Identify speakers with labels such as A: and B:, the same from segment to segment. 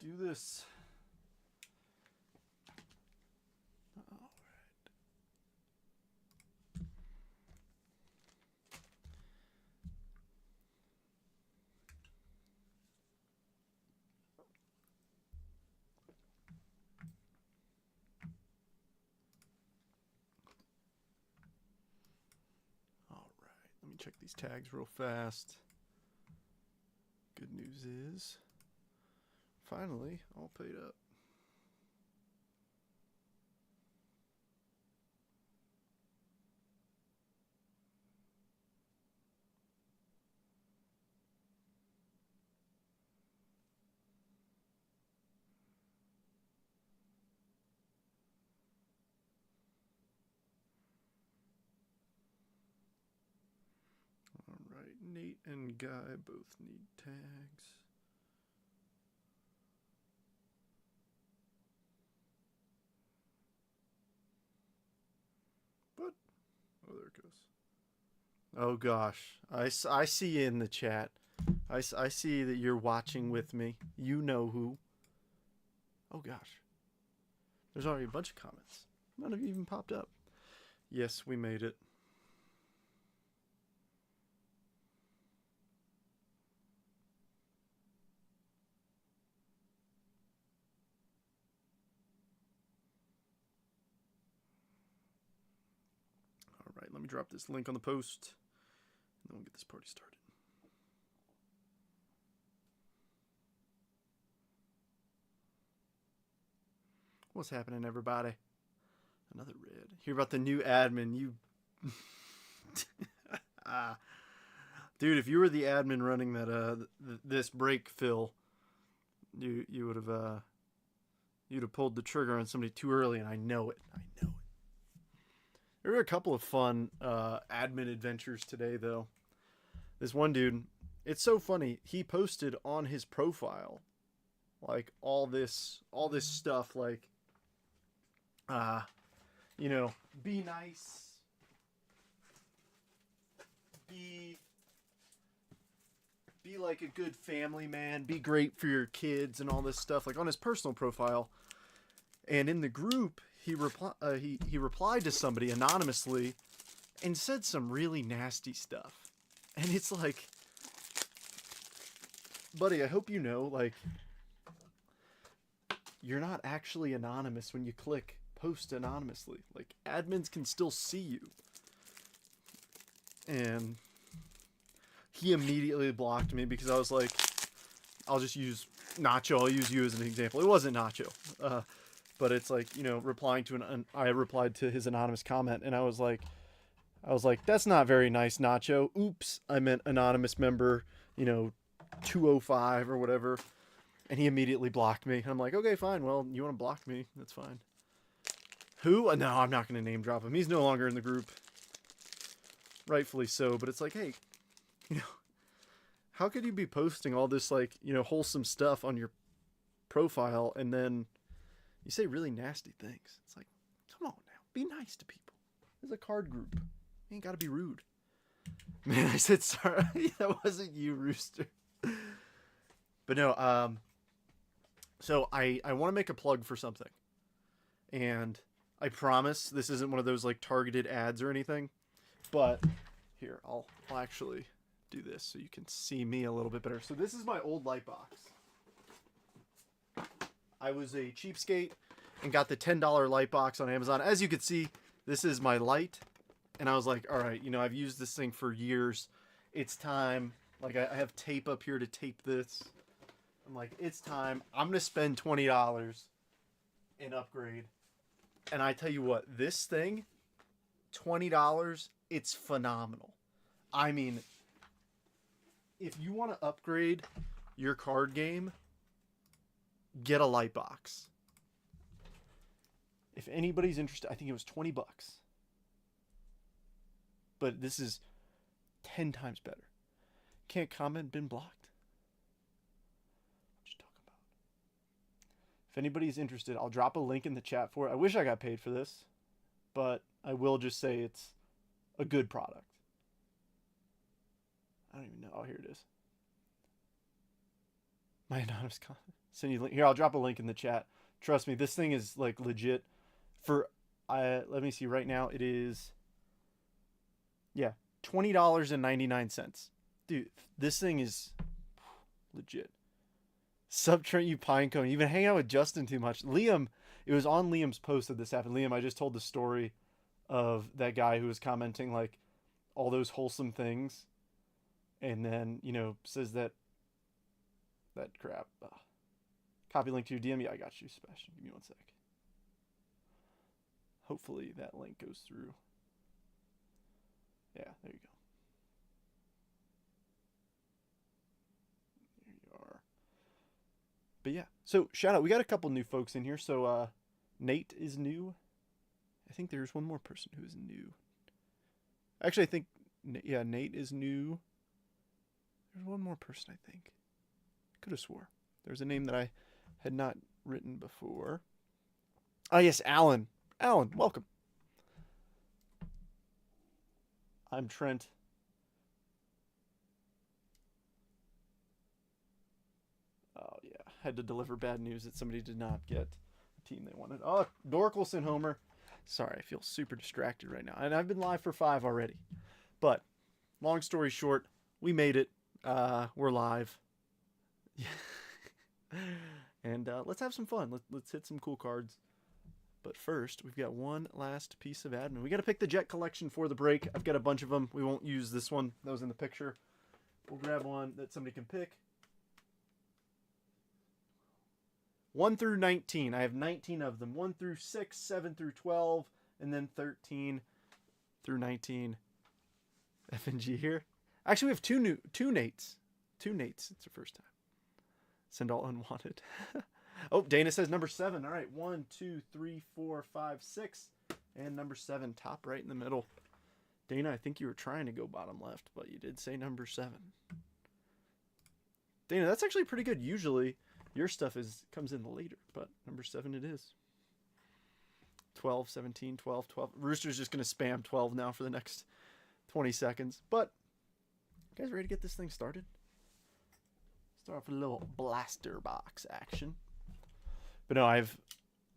A: do this. All right. Let me check these tags real fast. Good news is, finally, all paid up. All right, Nate and Guy both need tags. But, oh, there it goes. Oh gosh, I see you in the chat. I see that you're watching with me. You know who. Oh gosh. There's already a bunch of comments. None of you even popped up. Yes, we made it. All right, let me drop this link on the post, and then we'll get this party started. What's happening, everybody? Another red. Hear about the new admin? You, dude. If you were the admin running that this break fill, you would have you'd have pulled the trigger on somebody too early, and I know it. I know it. There were a couple of fun admin adventures today, though. This one dude, it's so funny. He posted on his profile, like all this stuff, like, you know, be nice, be like a good family man, be great for your kids, and all this stuff, like on his personal profile. And in the group, he replied to somebody anonymously and said some really nasty stuff. And it's like, buddy, I hope you know, like, you're not actually anonymous when you click post anonymously. Like, admins can still see you. And he immediately blocked me because I was like, I'll just use Nacho. I'll use you as an example. It wasn't Nacho. But it's like, you know, replying to I replied to his anonymous comment, and I was like, that's not very nice, Nacho. Oops, I meant anonymous member, you know, 205 or whatever. And he immediately blocked me. And I'm like, okay, fine. Well, you want to block me? That's fine. Who? No, I'm not going to name drop him. He's no longer in the group. Rightfully so. But it's like, hey, you know, how could you be posting all this, like, you know, wholesome stuff on your profile and then you say really nasty things? It's like, come on now. Be nice to people. There's a card group. You ain't got to be rude. Man, I said sorry. That wasn't you, Rooster. But no, so I want to make a plug for something. And I promise this isn't one of those like targeted ads or anything. But here, I'll actually do this so you can see me a little bit better. So this is my old light box. I was a cheapskate and got the $10 light box on Amazon. As you can see, this is my light. And I was like, all right, you know, I've used this thing for years. It's time. Like, I have tape up here to tape this. I'm like, it's time. I'm going to spend $20 and upgrade. And I tell you what, this thing, $20, it's phenomenal. I mean, if you want to upgrade your card game, get a light box. If anybody's interested, I think it was $20. But this is 10 times better. Can't comment, been blocked. What you talking about? If anybody's interested, I'll drop a link in the chat for it. I wish I got paid for this, but I will just say it's a good product. I don't even know. Oh, here it is. My anonymous comment. Send you link. Here, I'll drop a link in the chat. Trust me, this thing is like legit. For let me see right now. It is $20.99. Dude, this thing is legit. Subtrain you Pinecone. You've been hanging out with Justin too much. Liam, it was on Liam's post that this happened. Liam, I just told the story of that guy who was commenting like all those wholesome things, and then says that crap. Copy link to your DM. Yeah, I got you, Sebastian. Give me one sec. Hopefully that link goes through. Yeah, there you go. There you are. But yeah, so shout out. We got a couple new folks in here. So Nate is new. I think there's one more person who is new. Actually, I think, yeah, Nate is new. There's one more person, I think. Could have swore. There's a name that I had not written before. Oh, yes, Alan. Alan, welcome. I'm Trent. Oh, yeah. Had to deliver bad news that somebody did not get the team they wanted. Oh, Dorkelson Homer. Sorry, I feel super distracted right now. And I've been live for 5 already. But, long story short, we made it. We're live. And let's have some fun. Let's hit some cool cards. But first, we've got one last piece of admin. We got to pick the Jet collection for the break. I've got a bunch of them. We won't use this one that was in the picture. We'll grab one that somebody can pick. 1 through 19. I have 19 of them. 1 through 6, 7 through 12, and then 13 through 19. F and G here. Actually, we have two Nates. 2 Nates. It's the first time. Send all unwanted. Oh, Dana says number 7. All right, 1, 2, 3, 4, 5, 6, and number 7, top right in the middle. Dana, I think you were trying to go bottom left, but you did say number 7. Dana, that's actually pretty good. Usually, your stuff comes in later, but number 7 it is. 12, 17, 12, 12. Rooster's just going to spam 12 now for the next 20 seconds. But, you guys ready to get this thing started? Start off with a little blaster box action. But no, I've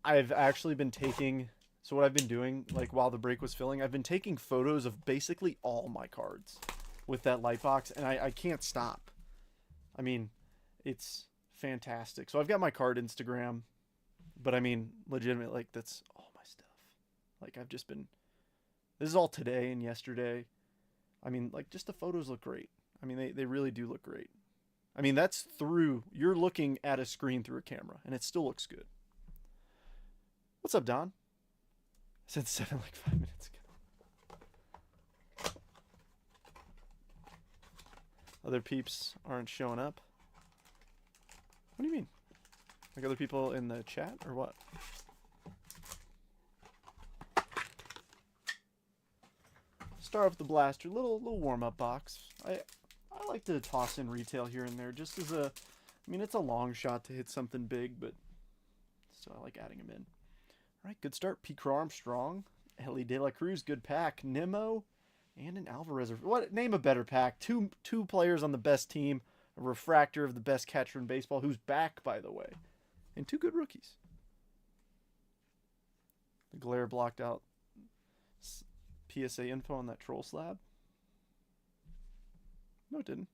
A: actually been taking, so what I've been doing, like while the break was filling, I've been taking photos of basically all my cards with that light box, and I can't stop. I mean, it's fantastic. So I've got my card Instagram, but I mean, legitimately, like, that's all my stuff. Like, I've just been, this is all today and yesterday. I mean, like, just the photos look great. I mean, they really do look great. I mean, that's through, you're looking at a screen through a camera, and it still looks good. What's up, Don? I said 7 like 5 minutes ago. Other peeps aren't showing up. What do you mean? Like other people in the chat, or what? Start with the blaster, little warm-up box. I like to toss in retail here and there, just as a, I mean, it's a long shot to hit something big, but still I like adding them in. All right, good start. P. Armstrong, Ellie De La Cruz, good pack. Nimmo, and an Alvarez. What? Name a better pack. Two players on the best team, a refractor of the best catcher in baseball, who's back, by the way, and 2 good rookies. The glare blocked out PSA info on that troll slab. No, it didn't.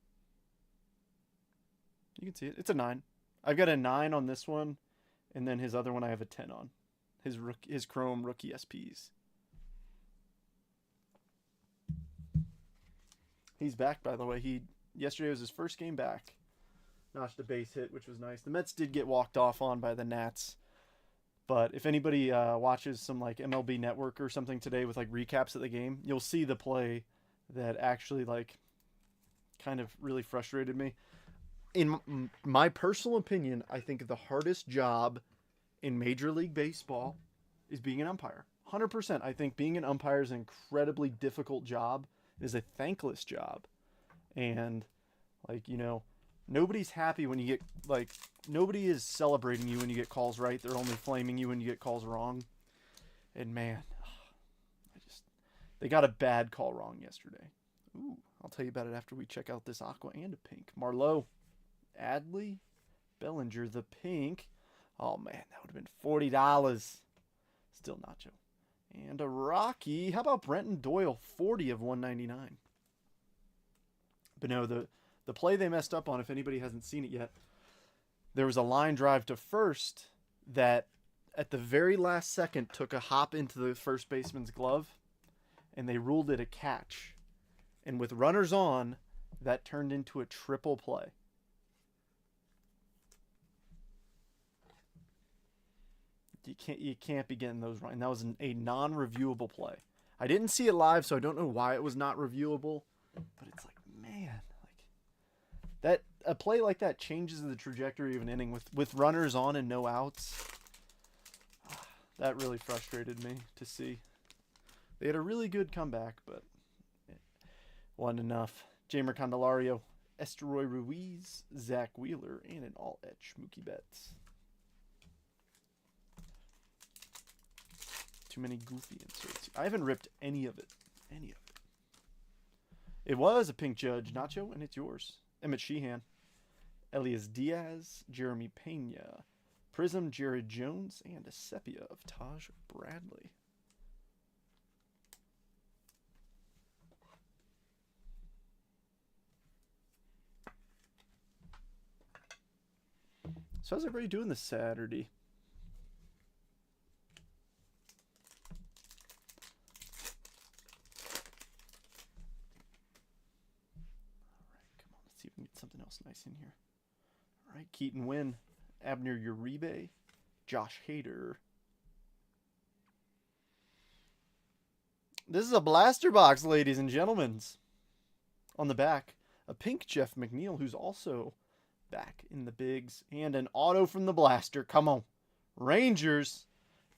A: You can see it. It's a 9. I've got a 9 on this one, and then his other one I have a 10 on. His Chrome rookie SPs. He's back, by the way. Yesterday was his first game back. Notched a base hit, which was nice. The Mets did get walked off on by the Nats. But if anybody watches some like MLB Network or something today with like recaps of the game, you'll see the play that actually like kind of really frustrated me. In my personal opinion, I think the hardest job in Major League Baseball is being an umpire. 100%. I think being an umpire is an incredibly difficult job. It is a thankless job. And, like, nobody's happy when you get, like, nobody is celebrating you when you get calls right. They're only flaming you when you get calls wrong. And, man, they got a bad call wrong yesterday. Ooh, I'll tell you about it after we check out this aqua and a pink. Marlowe, Adley, Bellinger, the pink. Oh, man, that would have been $40. Still Nacho. And a Rocky. How about Brenton Doyle? 40 of 199. But no, the play they messed up on, if anybody hasn't seen it yet, there was a line drive to first that at the very last second took a hop into the first baseman's glove, and they ruled it a catch. And with runners on, that turned into a triple play. You can't be getting those right. And that was a non-reviewable play. I didn't see it live, so I don't know why it was not reviewable. But it's like, man, that a play like that changes the trajectory of an inning with runners on and no outs. That really frustrated me to see. They had a really good comeback, but it wasn't enough. Jamer Candelario, Esteroy Ruiz, Zach Wheeler, and an all-etch Mookie Betts. Too many goofy inserts. I haven't ripped any of it. It was a pink Judge, Nacho, and it's yours. Emmett Sheehan, Elias Diaz, Jeremy Pena, Prism, Jared Jones, and a sepia of Taj Bradley. So how's everybody doing this Saturday? See if we can get something else nice in here. All right, Keaton Wynn, Abner Uribe, Josh Hader. This is a blaster box, ladies and gentlemen. On the back, a pink Jeff McNeil, who's also back in the bigs, and an auto from the blaster. Come on. Rangers,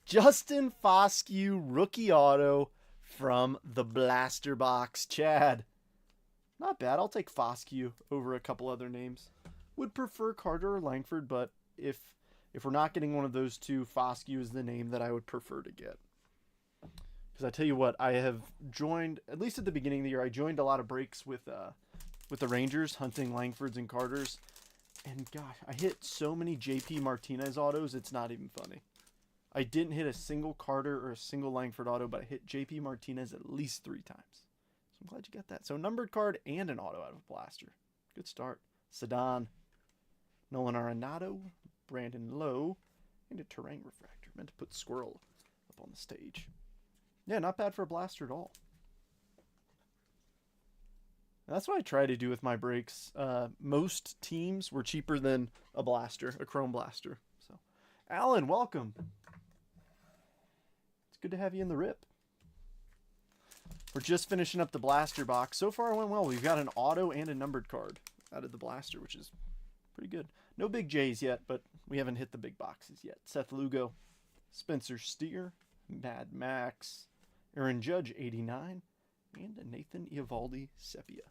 A: Justin Foscue, rookie auto from the blaster box. Chad. Not bad. I'll take Foscue over a couple other names. Would prefer Carter or Langford, but if we're not getting one of those two, Foscue is the name that I would prefer to get. Because I tell you what, I have joined, at least at the beginning of the year, I joined a lot of breaks with the Rangers, hunting Langfords and Carters. And gosh, I hit so many JP Martinez autos, it's not even funny. I didn't hit a single Carter or a single Langford auto, but I hit JP Martinez at least 3 times. I'm glad you got that. So numbered card and an auto out of a blaster. Good start. Sedan, Nolan Arenado, Brandon Lowe, and a terrain refractor. Meant to put Squirrel up on the stage. Yeah, not bad for a blaster at all. And that's what I try to do with my breaks. Most teams were cheaper than a blaster, a chrome blaster. So, Alan, welcome. It's good to have you in the rip. We're just finishing up the blaster box. So far it went well. We've got an auto and a numbered card out of the blaster, which is pretty good. No big J's yet, but we haven't hit the big boxes yet. Seth Lugo, Spencer Steer, Mad Max, Aaron Judge 89, and a Nathan Eovaldi sepia.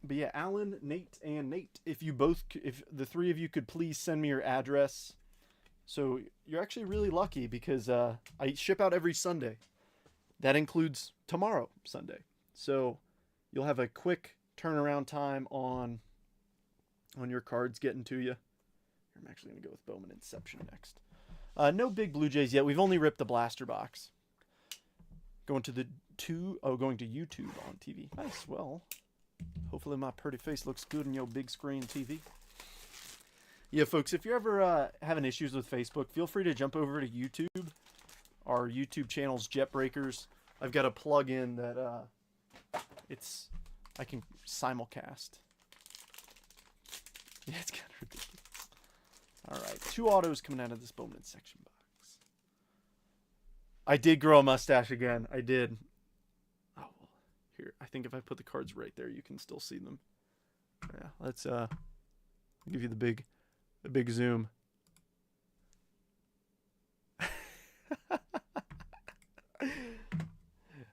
A: But yeah, Alan, Nate, and Nate, if the 3 of you could please send me your address. So you're actually really lucky because I ship out every Sunday. That includes tomorrow, Sunday. So you'll have a quick turnaround time on your cards getting to you. I'm actually going to go with Bowman Inception next. No big Blue Jays yet. We've only ripped the blaster box. Going to YouTube on TV. Nice. Well, hopefully my pretty face looks good in your big screen TV. Yeah, folks, if you're ever having issues with Facebook, feel free to jump over to YouTube. Our YouTube channel's Jetbreakers. I've got a plug-in that I can simulcast. Yeah, it's kind of ridiculous. All right, 2 autos coming out of this Bowman section box. I did grow a mustache again. I did. Oh, well, here. I think if I put the cards right there, you can still see them. Yeah, let's give you the big zoom.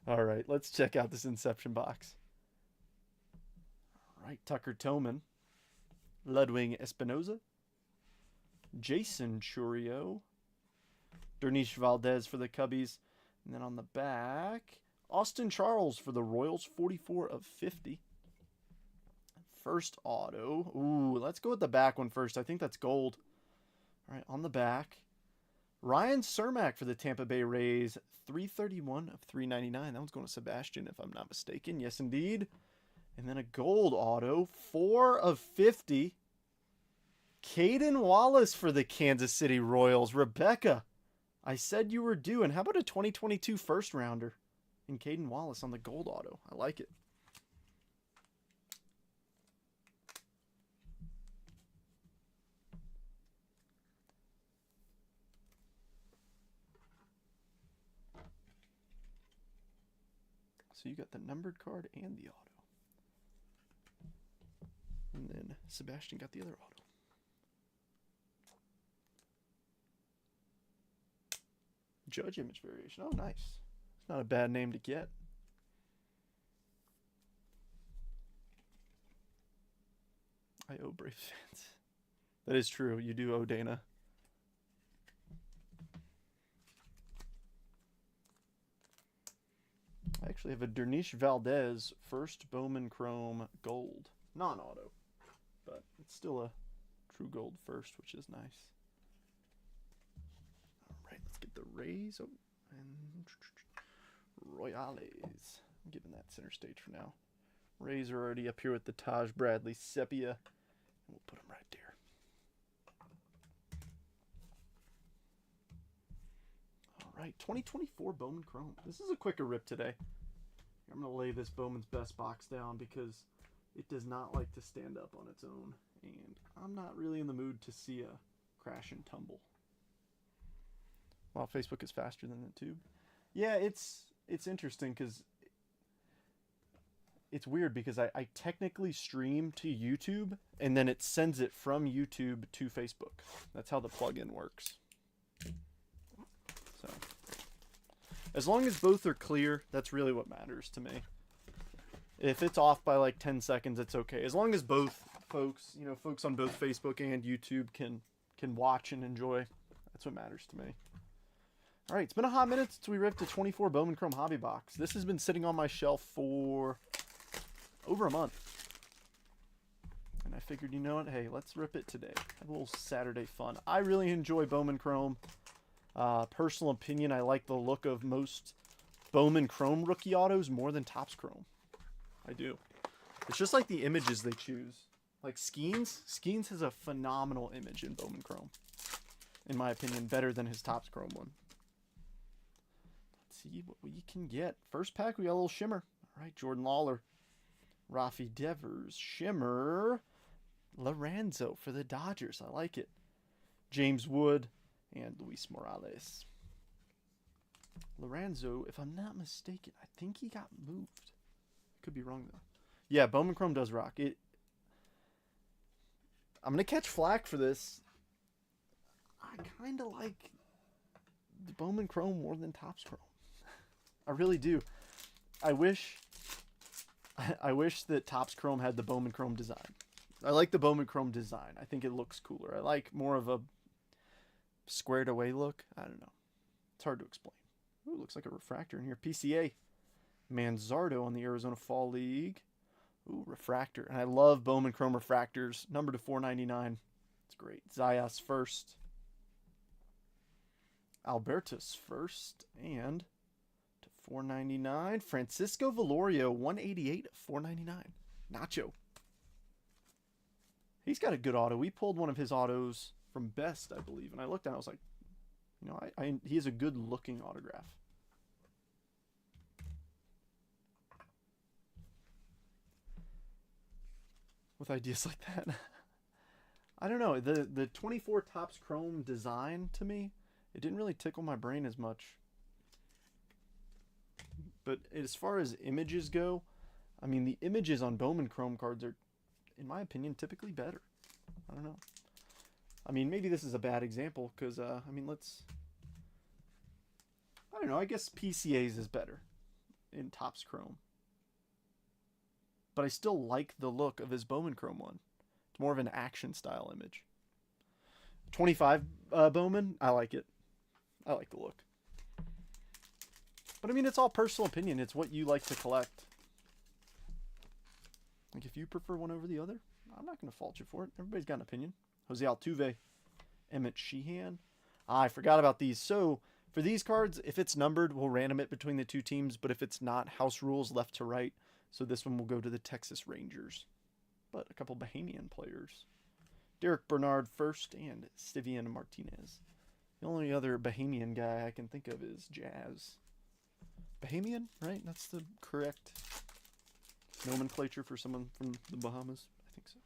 A: All right, let's check out this Inception box. All right, Tucker Tillman, Ludwig Espinoza, Jason Churio, Dernish Valdez for the Cubbies, and then on the back, Austin Charles for the Royals, 44 of 50. first auto. Ooh, let's go with the back one first. I think that's gold. All right, on the back. Ryan Cermak for the Tampa Bay Rays. 331 of 399. That one's going to Sebastian, if I'm not mistaken. Yes, indeed. And then a gold auto. 4 of 50. Caden Wallace for the Kansas City Royals. Rebecca, I said you were due. And how about a 2022 first rounder in Caden Wallace on the gold auto? I like it. So you got the numbered card and the auto. And then Sebastian got the other auto. Judge image variation. Oh, nice. It's not a bad name to get. I owe Braves fans. That is true. You do owe Dana. I actually have a Dernish Valdez first Bowman Chrome Gold. Non-auto. But it's still a true gold first, which is nice. Alright, let's get the Rays. Oh, and Royales. I'm giving that center stage for now. Rays are already up here with the Taj Bradley Sepia. And we'll put them right there. Alright, 2024 Bowman Chrome. This is a quicker rip today. I'm going to lay this Bowman's Best box down because it does not like to stand up on its own. And I'm not really in the mood to see a crash and tumble. Wow, Facebook is faster than the tube. Yeah, it's interesting because it's weird because I technically stream to YouTube and then it sends it from YouTube to Facebook. That's how the plugin works. So, as long as both are clear, that's really what matters to me. If it's off by like 10 seconds, it's okay. As long as both folks, folks on both Facebook and YouTube can watch and enjoy, that's what matters to me. All right, it's been a hot minute since we ripped a 24 Bowman Chrome Hobby Box. This has been sitting on my shelf for over a month. And I figured, you know what? Hey, let's rip it today. Have a little Saturday fun. I really enjoy Bowman Chrome. Personal opinion, I like the look of most Bowman Chrome rookie autos more than Topps Chrome. I do. It's just like the images they choose. Like Skeens. Skeens has a phenomenal image in Bowman Chrome. In my opinion, better than his Topps Chrome one. Let's see what we can get. First pack, we got a little shimmer. All right, Jordan Lawler. Rafi Devers. Shimmer. Lorenzo for the Dodgers. I like it. James Wood. And Luis Morales. Lorenzo, if I'm not mistaken, I think he got moved. Could be wrong, though. Yeah, Bowman Chrome does rock. I'm going to catch flack for this. I kind of like the Bowman Chrome more than Topps Chrome. I really do. I wish that Topps Chrome had the Bowman Chrome design. I like the Bowman Chrome design. I think it looks cooler. I like more of a squared away look. I don't know. It's hard to explain. Ooh, looks like a refractor in here. PCA. Manzardo on the Arizona Fall League. Ooh, refractor. And I love Bowman Chrome refractors. Number to 499. It's great. Zayas first. Albertus first. And to 499. Francisco Velorio, 188 499. Nacho. He's got a good auto. We pulled one of his autos from Best, I believe. And I looked at it, I was like, he has a good looking autograph. With ideas like that. I don't know. The 24 Topps Chrome design, to me, it didn't really tickle my brain as much. But as far as images go, I mean, the images on Bowman Chrome cards are, in my opinion, typically better. I don't know. I mean, maybe this is a bad example because, I don't know. I guess PCA's is better in Topps Chrome. But I still like the look of his Bowman Chrome one. It's more of an action style image. 25 Bowman, I like it. I like the look. But I mean, it's all personal opinion. It's what you like to collect. Like, if you prefer one over the other, I'm not going to fault you for it. Everybody's got an opinion. Jose Altuve, Emmett Sheehan. I forgot about these. So, for these cards, if it's numbered, we'll random it between the two teams. But if it's not, house rules left to right. So this one will go to the Texas Rangers. But a couple Bahamian players. Derek Bernard first and Stevian Martinez. The only other Bahamian guy I can think of is Jazz. Bahamian, right? That's the correct nomenclature for someone from the Bahamas. I think so.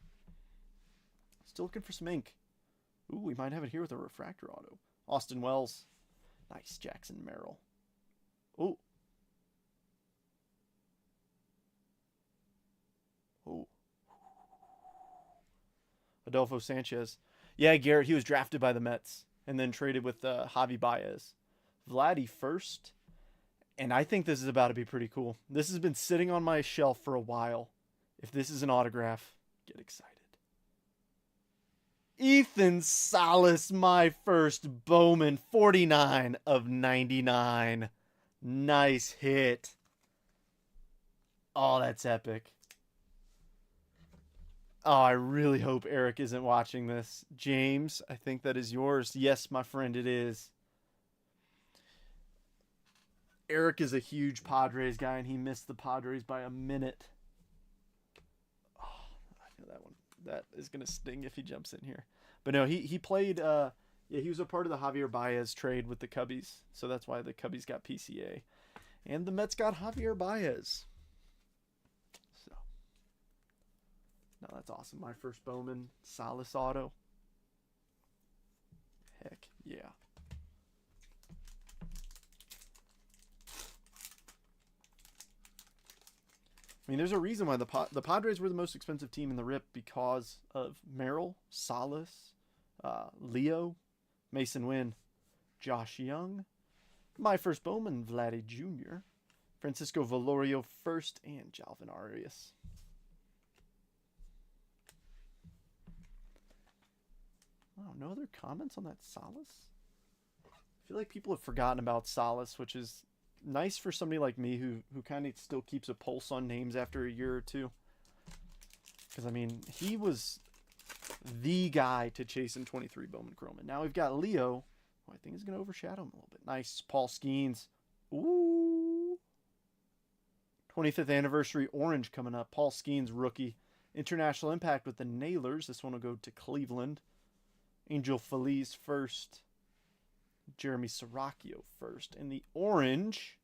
A: Still looking for some ink. Ooh, we might have it here with a refractor auto. Austin Wells. Nice. Jackson Merrill. Ooh. Oh. Adolfo Sanchez. Yeah, Garrett, he was drafted by the Mets and then traded with Javi Baez. Vladdy first. And I think this is about to be pretty cool. This has been sitting on my shelf for a while. If this is an autograph, get excited. Ethan Salas, my first Bowman, 49 of 99. Nice hit. Oh, that's epic. Oh, I really hope Eric isn't watching this. James, I think that is yours. Yes, my friend, it is. Eric is a huge Padres guy, and he missed the Padres by a minute. Oh, I know that one. That is going to sting if he jumps in here. But no, he played, he was a part of the Javier Baez trade with the Cubbies. So that's why the Cubbies got PCA. And the Mets got Javier Baez. So, no, that's awesome. My first Bowman Salas auto. Heck, yeah. I mean, there's a reason why the Padres were the most expensive team in the RIP because of Merrill, Salas, Leo, Mason Wynn, Josh Young, my first Bowman, Vladdy Jr., Francisco Valorio first, and Jalvin Arias. Oh, no other comments on that Salas? I feel like people have forgotten about Salas, which is nice for somebody like me who kind of still keeps a pulse on names after a year or two. Because, I mean, he was the guy to chase in 23 Bowman Chrome. And now we've got Leo, who I think is going to overshadow him a little bit. Nice. Paul Skeens. Ooh. 25th anniversary orange coming up. Paul Skeens, rookie. International impact with the Nailers. This one will go to Cleveland. Angel Feliz first. Jeremy Siracchio first. And the orange,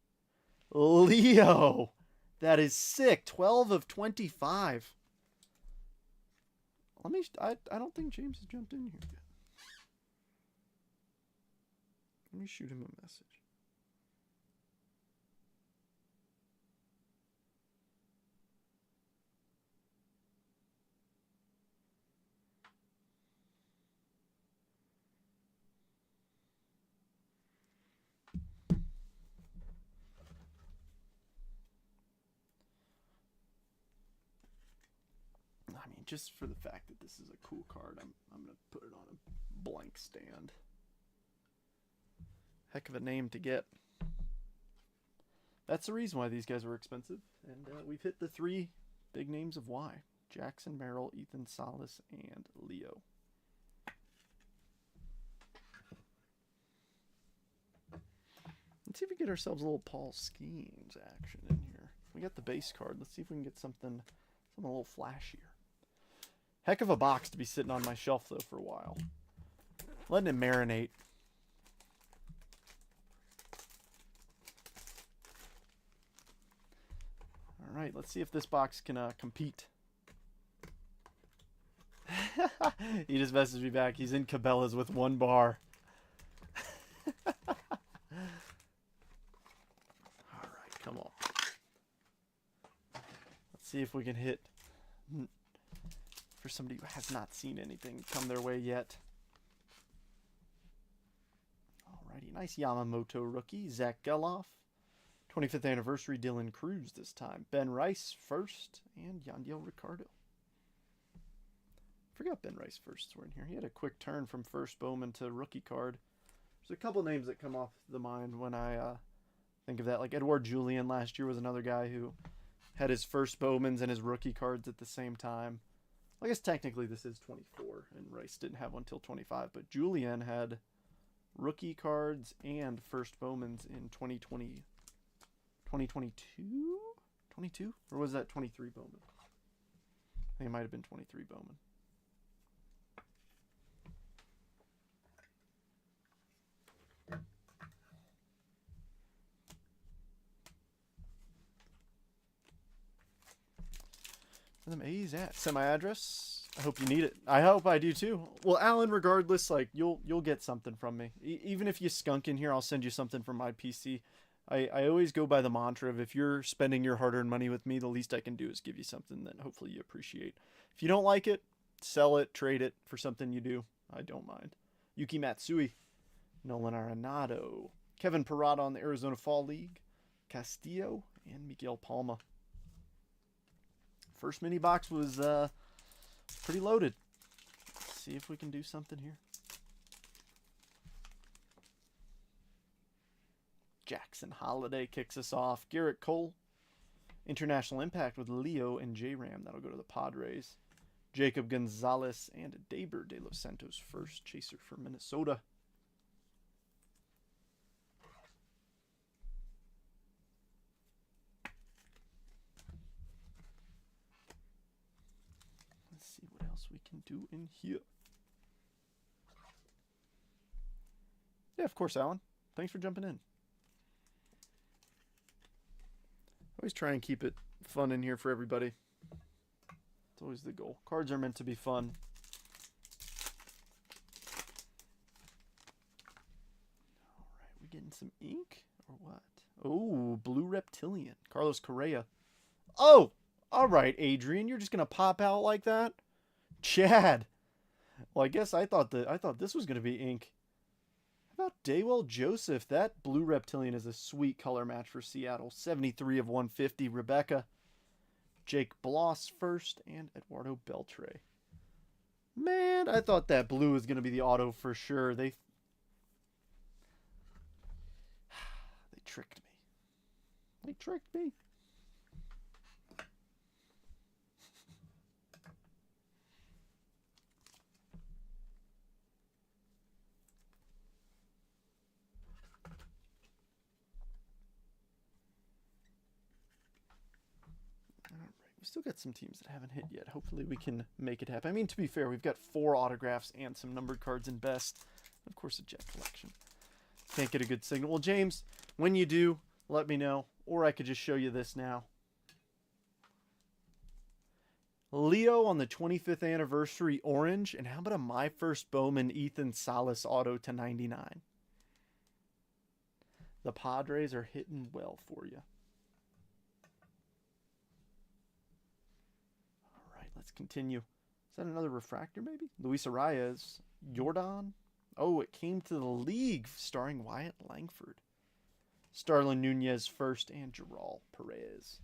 A: Leo. That is sick. 12 of 25. I don't think James has jumped in here yet. Let me shoot him a message. I mean, just for the fact that this is a cool card, I'm going to put it on a blank stand. Heck of a name to get. That's the reason why these guys were expensive. And we've hit the three big names of why. Jackson Merrill, Ethan Salas, and Leo. Let's see if we get ourselves a little Paul Skeens action in here. We got the base card. Let's see if we can get something a little flashier. Heck of a box to be sitting on my shelf, though, for a while. Letting it marinate. All right, let's see if this box can compete. He just messaged me back. He's in Cabela's with one bar. All right, come on. Let's see if we can hit... for somebody who has not seen anything come their way yet. Alrighty, nice Yamamoto rookie, Zach Geloff. 25th anniversary, Dylan Cruz this time. Ben Rice first, and Yandiel Ricardo. Forgot Ben Rice firsts were in here. He had a quick turn from first Bowman to rookie card. There's a couple names that come off the mind when I think of that. Like Edouard Julien last year was another guy who had his first Bowmans and his rookie cards at the same time. I guess technically this is 24, and Rice didn't have one until 25, but Julian had rookie cards and first Bowmans in 2020, 2022? 22? Or was that 23 Bowman? I think it might have been 23 Bowman. Where them A's at? Send my address. I hope you need it. I hope I do too. Well, Alan, regardless, like you'll get something from me. Even if you skunk in here, I'll send you something from my PC. I always go by the mantra of if you're spending your hard-earned money with me, the least I can do is give you something that hopefully you appreciate. If you don't like it, sell it, trade it for something you do. I don't mind. Yuki Matsui, Nolan Arenado, Kevin Parada on the Arizona Fall League, Castillo, and Miguel Palma. First mini box was pretty loaded. Let's see if we can do something here. Jackson Holiday kicks us off. Garrett Cole, International Impact with Leo and J-Ram. That'll go to the Padres. Jacob Gonzalez and Daber de los Santos first. Chaser for Minnesota. Let's see what else we can do in here. Yeah, of course, Alan. Thanks for jumping in. Always try and keep it fun in here for everybody. It's always the goal. Cards are meant to be fun. All right, we getting some ink or what? Oh, Blue Reptilian. Carlos Correa. Oh, all right, Adrian, you're just gonna pop out like that? Chad. Well, I guess I thought this was gonna be ink. How about Daywell Joseph? That Blue Reptilian is a sweet color match for Seattle. 73 of 150. Rebecca. Jake Bloss first. And Eduardo Beltre. Man, I thought that blue was going to be the auto for sure. They tricked me. They tricked me. Still got some teams that haven't hit yet. Hopefully we can make it happen. I mean, to be fair, we've got 4 autographs and some numbered cards in best. Of course, a Jet collection. Can't get a good signal. Well, James, when you do, let me know. Or I could just show you this now. Leo on the 25th anniversary orange. And how about a My First Bowman Ethan Salas auto to 99? The Padres are hitting well for you. Let's continue. Is that another refractor, maybe? Luis Arias. Jordan. Oh, it came to the league starring Wyatt Langford. Starlin Nunez first and Gerald Perez.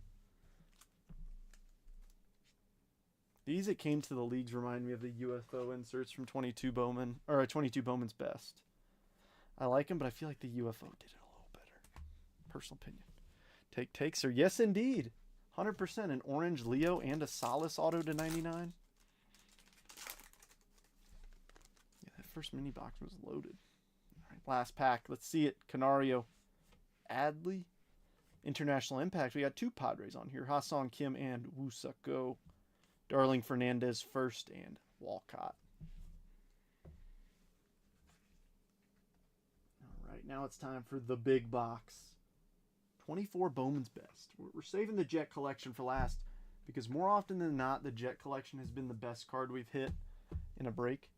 A: These it came to the leagues remind me of the UFO inserts from 22 Bowman, or 22 Bowman's best. I like them, but I feel like the UFO did it a little better. Personal opinion. Take, sir. Yes, indeed. 100% an orange Leo and a Salas auto to 99. Yeah, that first mini box was loaded. All right, last pack. Let's see it. Canario. Adley. International Impact. We got 2 Padres on here. Ha-Sung Kim and Woo-Suk-Go. Darling Fernandez first and Walcott. All right, now it's time for the big box. 24 Bowman's best. We're saving the Jet collection for last because more often than not, the Jet collection has been the best card we've hit in a break.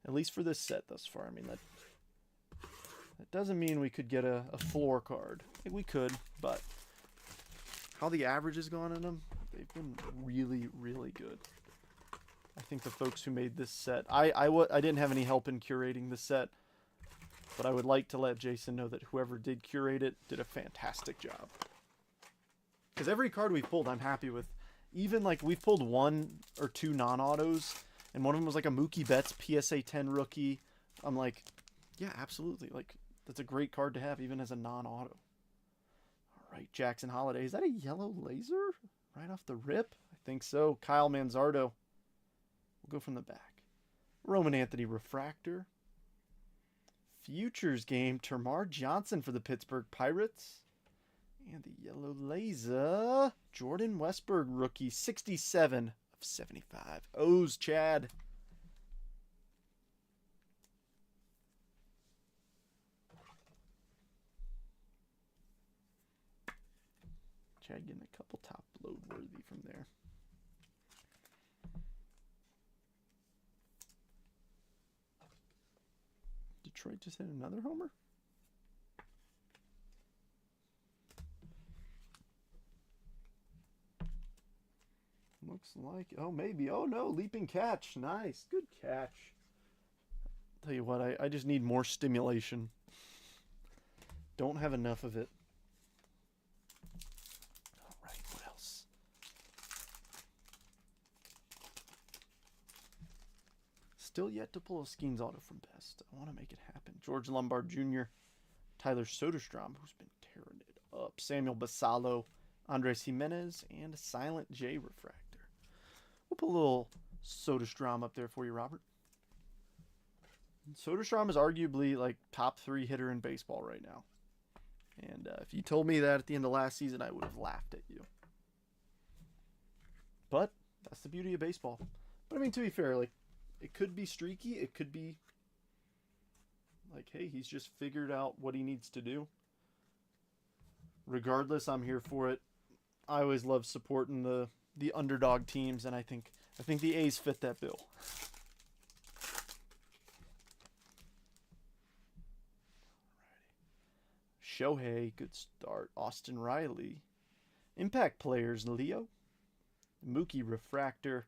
A: At least for this set thus far. I mean, that doesn't mean we could get a floor card. I think we could, but how the average has gone in them, they've been really, really good. I think the folks who made this set, I didn't have any help in curating the set. But I would like to let Jason know that whoever did curate it did a fantastic job. Because every card we've pulled, I'm happy with. Even like we've pulled 1 or 2 non-autos, and one of them was like a Mookie Betts PSA 10 rookie. I'm like, yeah, absolutely. Like that's a great card to have even as a non-auto. All right, Jackson Holiday. Is that a yellow laser right off the rip? I think so. Kyle Manzardo. We'll go from the back. Roman Anthony refractor. Futures game, Termar Johnson for the Pittsburgh Pirates. And the yellow laser, Jordan Westberg rookie, 67 of 75. O's Chad. Chad getting a couple top load worthy from there. Detroit just hit another homer? Looks like, oh, maybe. Oh, no, leaping catch. Nice. Good catch. Tell you what, I just need more stimulation. Don't have enough of it. All right, what else? Still yet to pull a Skeens auto from Best. I want to make it happen. George Lombard Jr., Tyler Soderstrom, who's been tearing it up. Samuel Basallo, Andres Jimenez, and a Silent J refractor. We'll put a little Soderstrom up there for you, Robert. Soderstrom is arguably like top 3 hitter in baseball right now. And if you told me that at the end of last season, I would have laughed at you. But that's the beauty of baseball. But I mean, to be fair, like, it could be streaky. It could be like, hey, he's just figured out what he needs to do. Regardless, I'm here for it. I always love supporting the underdog teams, and I think the A's fit that bill. Shohei, good start. Austin Riley. Impact players, Leo. Mookie refractor.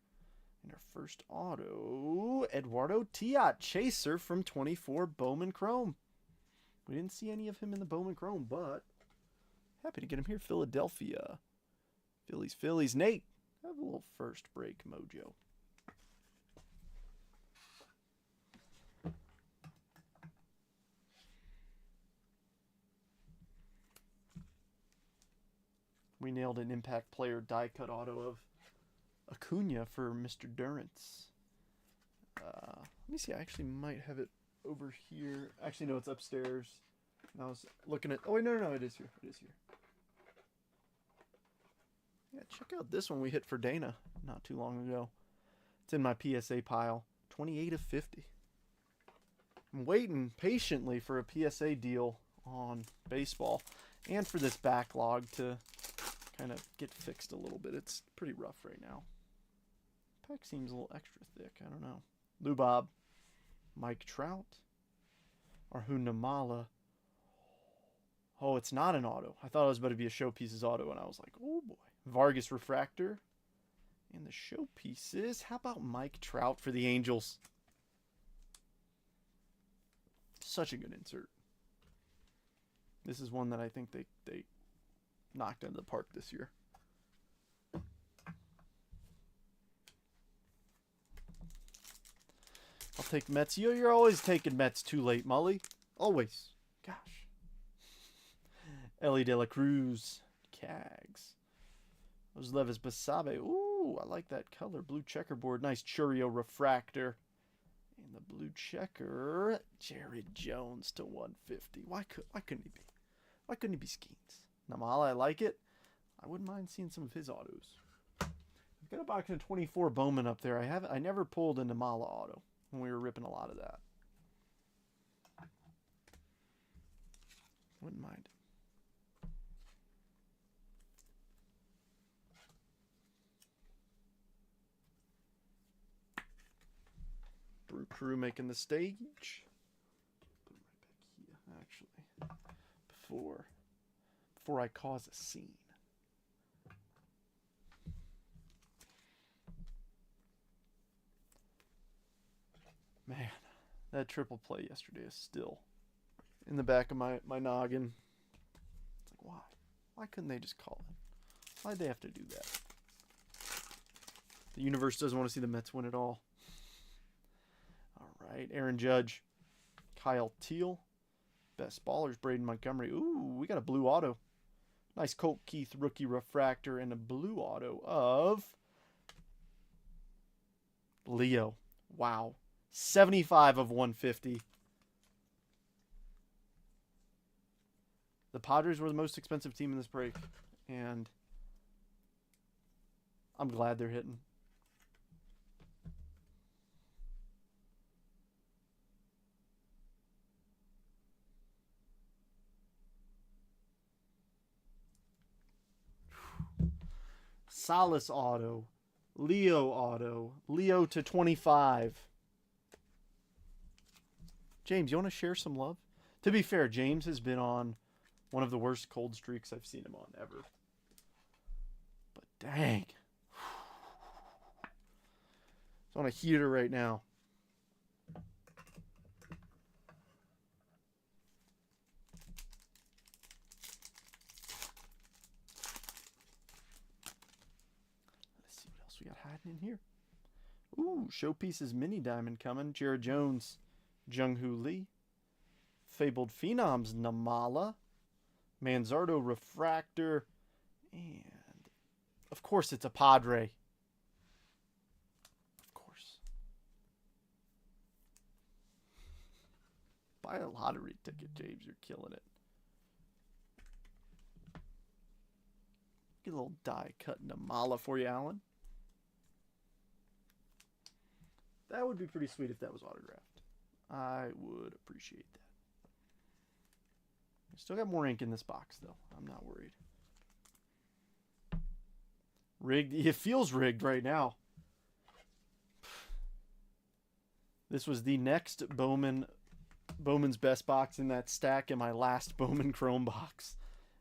A: And our first auto, Eduardo Tiat, chaser from 24 Bowman Chrome. We didn't see any of him in the Bowman Chrome, but happy to get him here. Philadelphia. Phillies. Nate, have a little first break mojo. We nailed an impact player die cut auto of Acuna for Mr. Durance. Let me see. I actually might have it over here. Actually, no, it's upstairs. And I was looking at. Oh wait, no, it is here. It is here. Yeah, check out this one we hit for Dana not too long ago. It's in my PSA pile. 28 of 50. I'm waiting patiently for a PSA deal on baseball and for this backlog to kind of get fixed a little bit. It's pretty rough right now. Pack seems a little extra thick. I don't know. Lubob, Mike Trout, Arjun Namala. Oh, it's not an auto. I thought it was about to be a showpieces auto, and I was like, oh boy. Vargas refractor. And the showpieces. How about Mike Trout for the Angels? Such a good insert. This is one that I think they knocked out of the park this year. I'll take Mets. You're always taking Mets too late, Mully. Always. Gosh. Ellie De La Cruz. Cags. Levis Basabe. Ooh, I like that color. Blue checkerboard. Nice Churio refractor. And the blue checker. Jared Jones to 150. Why couldn't he be? Why couldn't he be Skeens? Namala, I like it. I wouldn't mind seeing some of his autos. I've got a box of 24 Bowman up there. I never pulled a Namala auto when we were ripping a lot of that. Wouldn't mind. Brew Crew making the stage. Put it right back here, actually. Before I cause a scene. Man, that triple play yesterday is still in the back of my noggin. It's like, why? Why couldn't they just call it? Why'd they have to do that? The universe doesn't want to see the Mets win at all. All right, Aaron Judge, Kyle Teal, best ballers, Braden Montgomery. Ooh, we got a blue auto. Nice Colt Keith rookie refractor and a blue auto of Leo. Wow. 75 of 150. The Padres were the most expensive team in this break, and I'm glad they're hitting. Salas auto. Leo auto. Leo to 25. James, you want to share some love? To be fair, James has been on one of the worst cold streaks I've seen him on ever. But dang. He's on a heater right now. Let's see what else we got hiding in here. Ooh, Showpieces mini diamond coming. Jared Jones, Jung-Hoo Lee. Fabled Phenoms, Namala. Manzardo refractor. And, of course, it's a Padre. Of course. Buy a lottery ticket, James. You're killing it. Get a little die cut Namala for you, Alan. That would be pretty sweet if that was autographed. I would appreciate that. Still got more ink in this box, though. I'm not worried. Rigged. It feels rigged right now. This was the next Bowman's best box in that stack in my last Bowman Chrome box.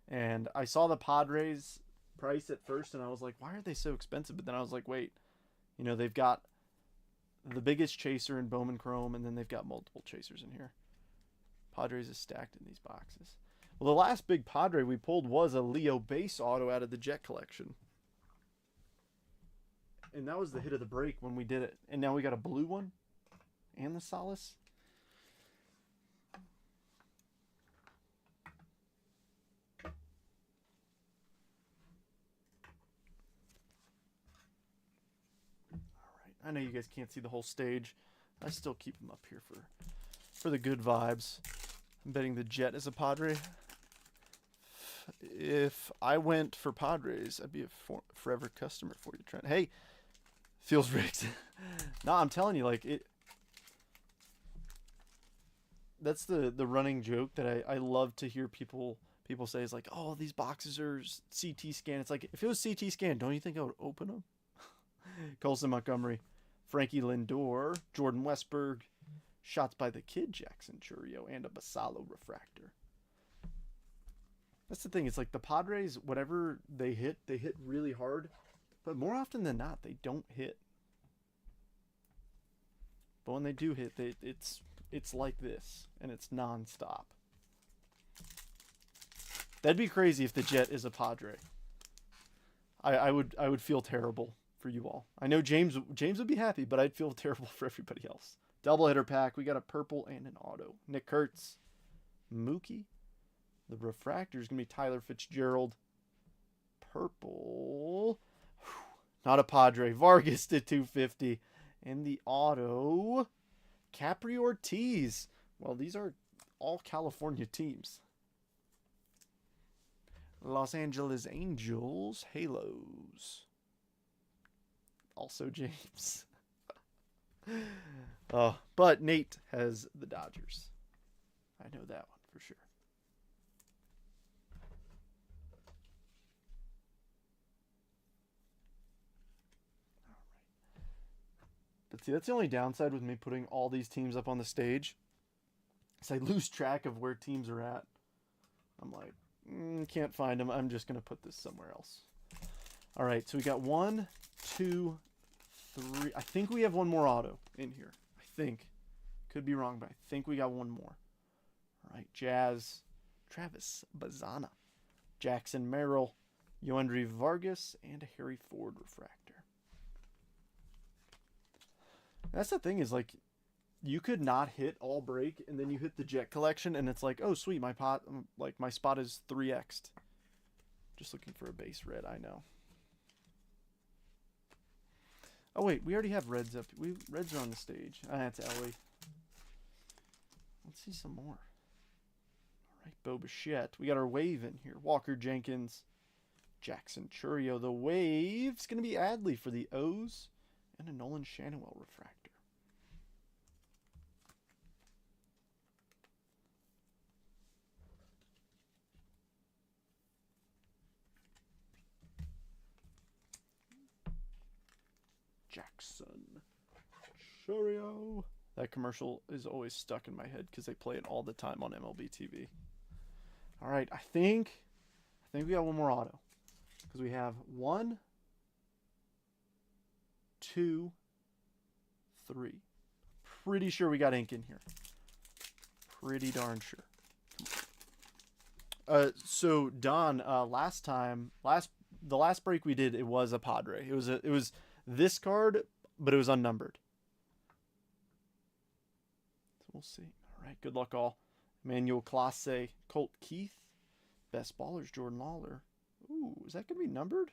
A: And I saw the Padres price at first, and I was like, why are they so expensive? But then I was like, wait. You know, they've got the biggest chaser in Bowman Chrome, and then they've got multiple chasers in here. Padres is stacked in these boxes. Well, the last big Padre we pulled was a Leo base auto out of the Jet collection. And that was the hit of the break when we did it. And now we got a blue one and the Salas. All right. I know you guys can't see the whole stage. I still keep them up here for the good vibes. I'm betting the Jet is a Padre. If I went for Padres, I'd be a forever customer for you, Trent. Hey, feels rigged. No, I'm telling you, like it. That's the running joke that I love to hear people say is like, oh, these boxes are CT scan. It's like, if it was CT scan, don't you think I would open them? Colson Montgomery, Frankie Lindor, Jordan Westberg, shots by the kid Jackson Churio, and a Basalo refractor. That's the thing. It's like the Padres, whatever they hit really hard. But more often than not, they don't hit. But when they do hit, it's like this, and it's nonstop. That'd be crazy if the Jet is a Padre. I would feel terrible for you all. I know James would be happy, but I'd feel terrible for everybody else. Doubleheader pack. We got a purple and an auto. Nick Kurtz, Mookie. The refractor is going to be Tyler Fitzgerald. Purple. Not a Padre. Vargas to 250. And the auto, Capri Ortiz. Well, these are all California teams. Los Angeles Angels. Halos. Also James. But Nate has the Dodgers. I know that one for sure. But see, that's the only downside with me putting all these teams up on the stage. Is I lose track of where teams are at. I'm like, can't find them. I'm just going to put this somewhere else. All right, so we got 1, 2, 3. I think we have one more auto in here. I think. Could be wrong, but I think we got one more. All right, Jazz, Travis Bazana, Jackson Merrill, Yoendry Vargas, and a Harry Ford refractor. That's the thing is, like, you could not hit all break, and then you hit the Jet collection, and it's like, oh, sweet, my spot is 3x'd. Just looking for a base red, I know. Oh, wait, we already have reds up. Reds are on the stage. That's Ellie. Let's see some more. All right, Bo Bichette. We got our wave in here. Walker Jenkins. Jackson Churio. The wave's going to be Adley for the O's. And a Nolan Shanawell refractor. Jackson Churio. That commercial is always stuck in my head because they play it all the time on MLB TV. All right, I think we got one more auto because we have 1, 2, 3. Pretty sure we got ink in here. Pretty darn sure. So Don, the last break we did, it was a Padre. It was this card, but it was unnumbered. So we'll see. All right, good luck all. Emmanuel Clase, Colt Keith, Best Ballers, Jordan Lawler. Ooh, is that going to be numbered?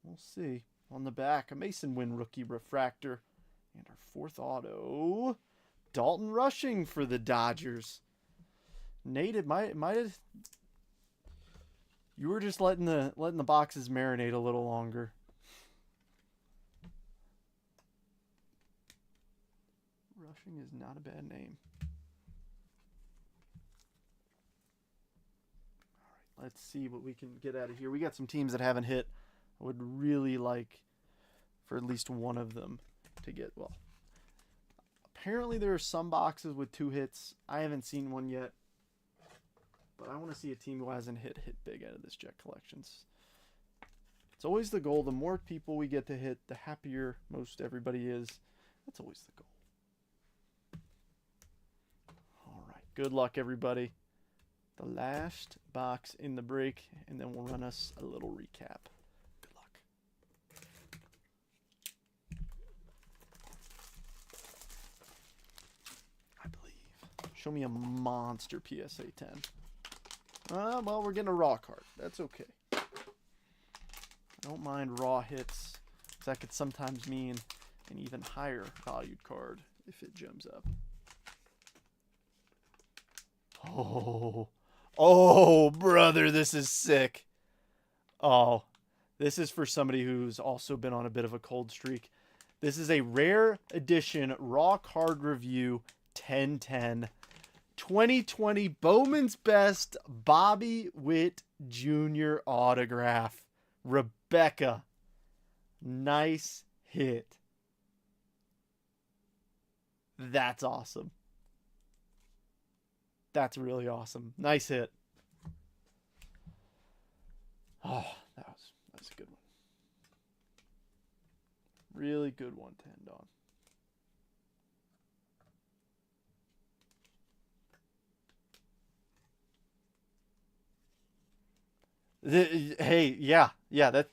A: We'll see. On the back, a Mason Wynn rookie refractor. And our 4th auto, Dalton Rushing for the Dodgers. Nate, it might have... You were just letting the boxes marinate a little longer. Rushing is not a bad name. All right, let's see what we can get out of here. We got some teams that haven't hit. I would really like for at least one of them to get, well, apparently there are some boxes with 2 hits. I haven't seen one yet, but I want to see a team who hasn't hit big out of this Jet Collections. It's always the goal. The more people we get to hit, the happier most everybody is. That's always the goal. All right, good luck, everybody. The last box in the break, and then we'll run us a little recap. Show me a monster PSA 10. Well, we're getting a raw card. That's okay. I don't mind raw hits, because that could sometimes mean an even higher valued card if it gems up. Oh, brother, this is sick. Oh, this is for somebody who's also been on a bit of a cold streak. This is a rare edition raw card review 1010. 2020 Bowman's Best Bobby Witt Jr. autograph. Rebecca. Nice hit. That's awesome. That's really awesome. Nice hit. Oh, that's a good one. Really good one to end on. Hey, yeah,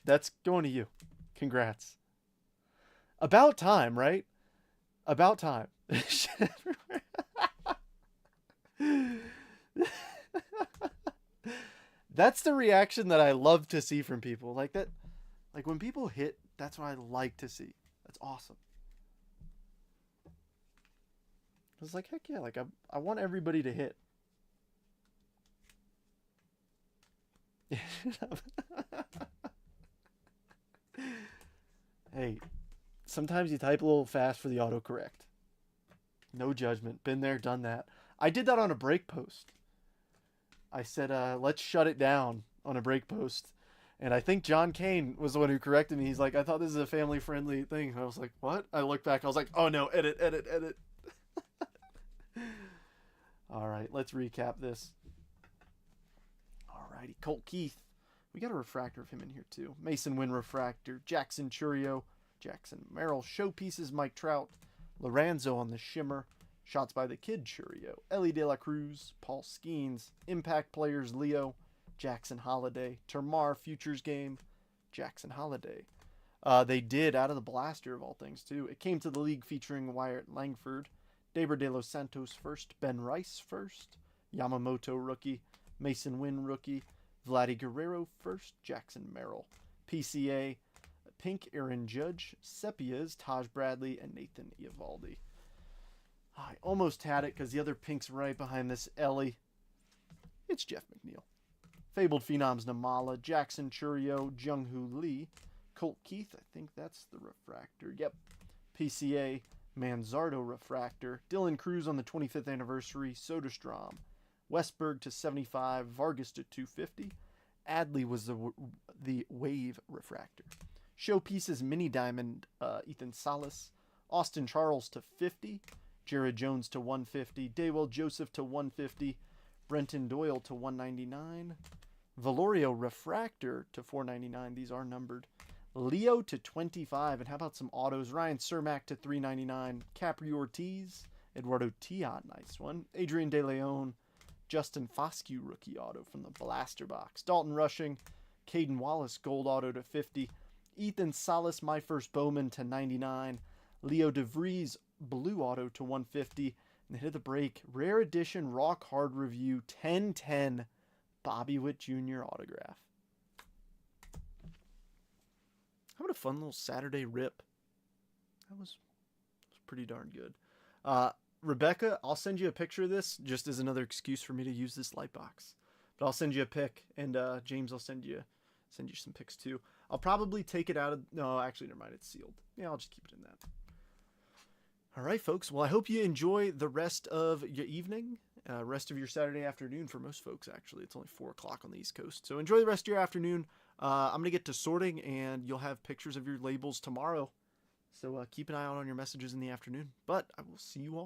A: that's going to you. Congrats. About time, right? About time. That's the reaction that I love to see from people. Like that, like when people hit, that's what I like to see. That's awesome. I was like, heck yeah, like I want everybody to hit. Hey, sometimes you type a little fast for the autocorrect. No judgment. Been there, done that. I did that on a break post. I said, let's shut it down on a break post. And I think John Kane was the one who corrected me. He's like, I thought this is a family-friendly thing. I was like, what? I looked back. I was like, oh no, edit. All right, let's recap this. All righty, Colt Keith. We got a refractor of him in here too. Mason Wynn refractor. Jackson Churio. Jackson Merrill. Showpieces Mike Trout. Lorenzo on the shimmer. Shots by the Kid Churio. Ellie De La Cruz. Paul Skeens. Impact players Leo. Jackson Holiday. Termar Futures Game. Jackson Holiday. They did out of the blaster of all things too. It came to the league featuring Wyatt Langford. Deiber De Los Santos first. Ben Rice first. Yamamoto rookie. Mason Wynn rookie. Vladdy Guerrero first, Jackson Merrill. PCA, pink Aaron Judge, Sepias, Taj Bradley, and Nathan Eovaldi. I almost had it because the other pink's right behind this Ellie. It's Jeff McNeil. Fabled Phenoms Namala, Jackson Churio, Jung-Hoo Lee, Colt Keith, I think that's the refractor. Yep. PCA, Manzardo refractor. Dylan Cruz on the 25th anniversary, Soderstrom. Westberg to 75, Vargas to 250. Adley was the wave refractor. Showpieces Mini Diamond, Ethan Salas. Austin Charles to 50. Jared Jones to 150. Daywell Joseph to 150. Brenton Doyle to 199. Valorio refractor to 499. These are numbered. Leo to 25. And how about some autos? Ryan Cermak to 399. Capri Ortiz. Eduardo Tiot, nice one. Adrian De Leon. Justin Foscue rookie auto from the blaster box. Dalton Rushing. Caden Wallace gold auto to 50. Ethan Salas, my first Bowman to 99. Leo DeVries blue auto to 150. And the hit of the break, rare edition rock hard review 1010 Bobby Witt Jr. autograph. How about a fun little Saturday rip? That was pretty darn good. Rebecca, I'll send you a picture of this just as another excuse for me to use this light box. But I'll send you a pic, and James, I'll send you some pics too. I'll probably take it out of... No, actually, never mind. It's sealed. Yeah, I'll just keep it in that. All right, folks. Well, I hope you enjoy the rest of your evening, rest of your Saturday afternoon for most folks, actually. It's only 4 o'clock on the East Coast. So enjoy the rest of your afternoon. I'm going to get to sorting, and you'll have pictures of your labels tomorrow. So keep an eye out on your messages in the afternoon. But I will see you all